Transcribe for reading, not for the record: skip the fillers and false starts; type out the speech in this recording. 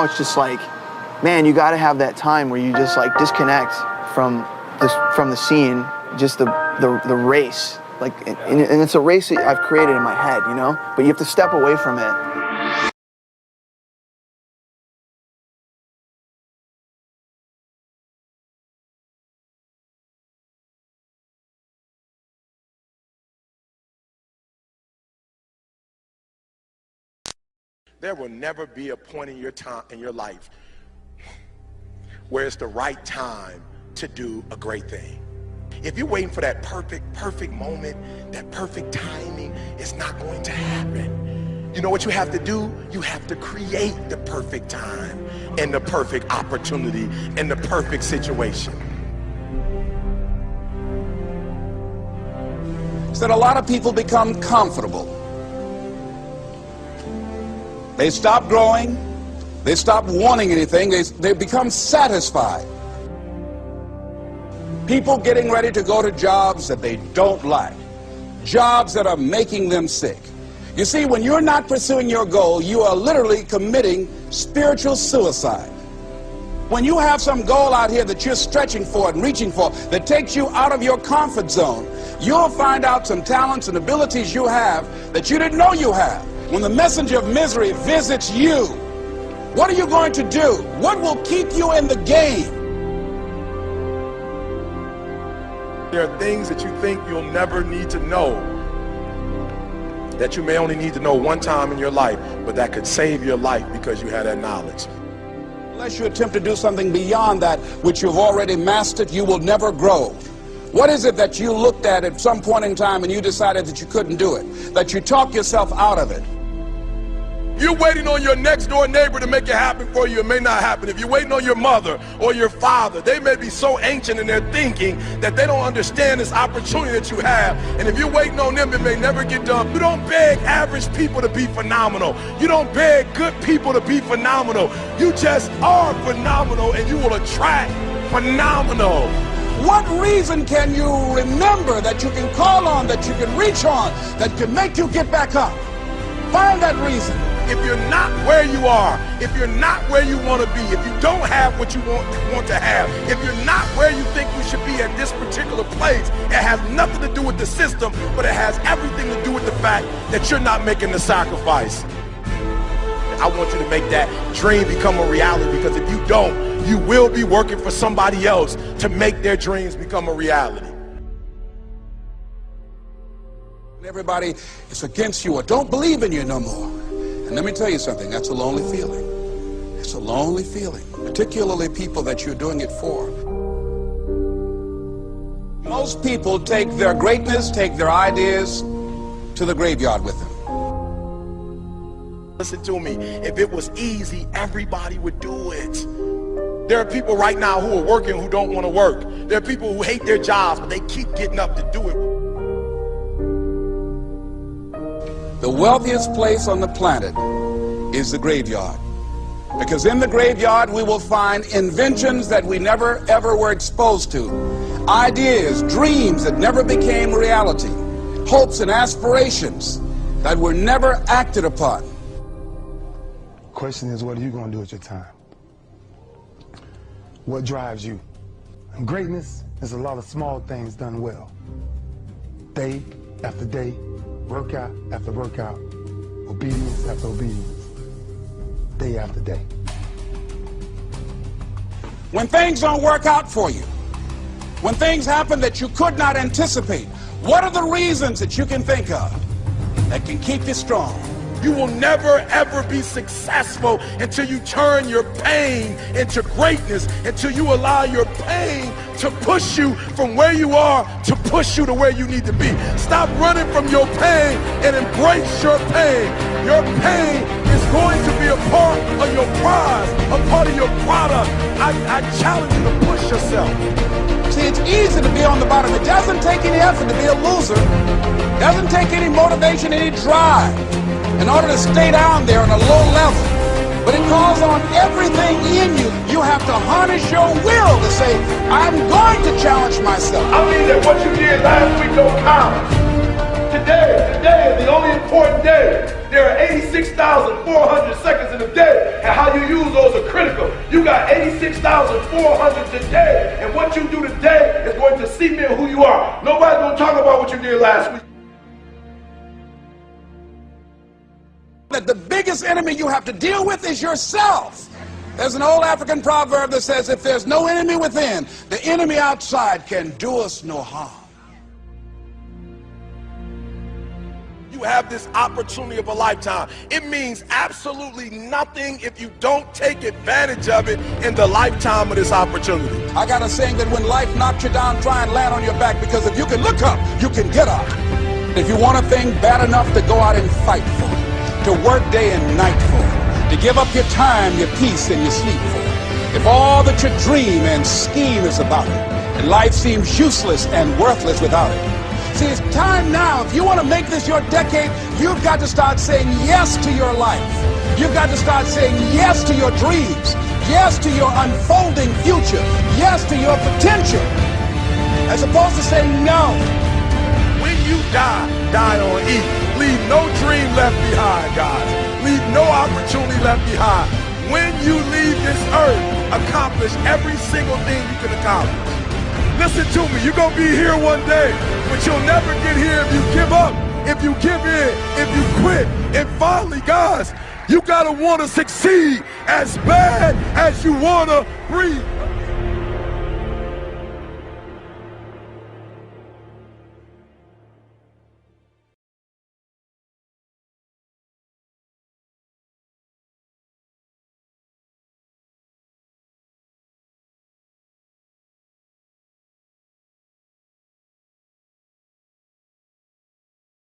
now it's just like, man, you got to have that time where you just like disconnect from the scene, just the race. Like, and it's a race that I've created in my head, you know? But you have to step away from it. There will never be a point in your life where it's the right time to do a great thing. If you're waiting for that perfect moment, that perfect timing, it's not going to happen. You know what you have to do? You have to create the perfect time and the perfect opportunity and the perfect situation. So that a lot of people become comfortable. They stop growing, they stop wanting anything, they become satisfied. People getting ready to go to jobs that they don't like, jobs that are making them sick. You see, when you're not pursuing your goal, you are literally committing spiritual suicide. When you have some goal out here that you're stretching for and reaching for that takes you out of your comfort zone, you'll find out some talents and abilities you have that you didn't know you have. When the messenger of misery visits you, what are you going to do? What will keep you in the game? There are things that you think you'll never need to know, that you may only need to know one time in your life, but that could save your life because you had that knowledge. Unless you attempt to do something beyond that which you've already mastered, you will never grow. What is it that you looked at some point in time and you decided that you couldn't do it, that you talked yourself out of it? You're waiting on your next door neighbor to make it happen for you. It may not happen. If you're waiting on your mother or your father, they may be so ancient in their thinking that they don't understand this opportunity that you have. And if you're waiting on them, it may never get done. You don't beg average people to be phenomenal. You don't beg good people to be phenomenal. You just are phenomenal, and you will attract phenomenal. What reason can you remember that you can call on, that you can reach on, that can make you get back up? Find that reason. if you're not where you are, if you're not where you want to be, if you don't have what you want to have, if you're not where you think you should be at this particular place, it has nothing to do with the system, but it has everything to do with the fact that you're not making the sacrifice. I want you to make that dream become a reality, because if you don't, you will be working for somebody else to make their dreams become a reality. Everybody is against you or don't believe in you no more. And let me tell you something, that's a lonely feeling. It's a lonely feeling, particularly people that you're doing it for. Most people take their greatness, take their ideas to the graveyard with them. Listen to me, if it was easy, everybody would do it. There are people right now who are working who don't want to work. There are people who hate their jobs, but they keep getting up to do it. The wealthiest place on the planet is the graveyard. Because in the graveyard we will find inventions that we never ever were exposed to. Ideas, dreams that never became reality. Hopes and aspirations that were never acted upon. Question is, what are you going to do with your time? What drives you? And greatness is a lot of small things done well. Day after day, workout after workout, obedience after obedience, day after day. When things don't work out for you, when things happen that you could not anticipate, what are the reasons that you can think of that can keep you strong? You will never ever be successful until you turn your pain into greatness, until you allow your pain to push you from where you are to push you to where you need to be. Stop running from your pain and embrace your pain. Your pain is going to be a part of your prize, a part of your product. I challenge you to push yourself. See, it's easy to be on the bottom. It doesn't take any effort to be a loser. It doesn't take any motivation, any drive in order to stay down there on a low level. But it calls on everything in you. You have to harness your will to say, I'm going to challenge myself. I mean that what you did last week don't count. Today is the only important day. There are 86,400 seconds in a day, and how you use those are critical. You got 86,400 today, and what you do today is going to cement who you are. Nobody's going to talk about what you did last week. That the biggest enemy you have to deal with is yourself. There's an old African proverb that says, if there's no enemy within, the enemy outside can do us no harm. You have this opportunity of a lifetime. It means absolutely nothing if you don't take advantage of it in the lifetime of this opportunity. I got a saying that when life knocks you down, try and land on your back, because if you can look up, you can get up. If you want a thing bad enough to go out and fight for it, to work day and night for it, to give up your time, your peace, and your sleep for it, if all that you dream and scheme is about it, and life seems useless and worthless without it. See, it's time now. If you want to make this your decade, you've got to start saying yes to your life. You've got to start saying yes to your dreams, yes to your unfolding future, yes to your potential, as opposed to saying no. When you die, die on E. Leave no dream left behind, guys. Leave no opportunity left behind. When you leave this earth, accomplish every single thing you can accomplish. Listen to me, you're going to be here one day, but you'll never get here if you give up, if you give in, if you quit. And finally, guys, you got to want to succeed as bad as you want to breathe.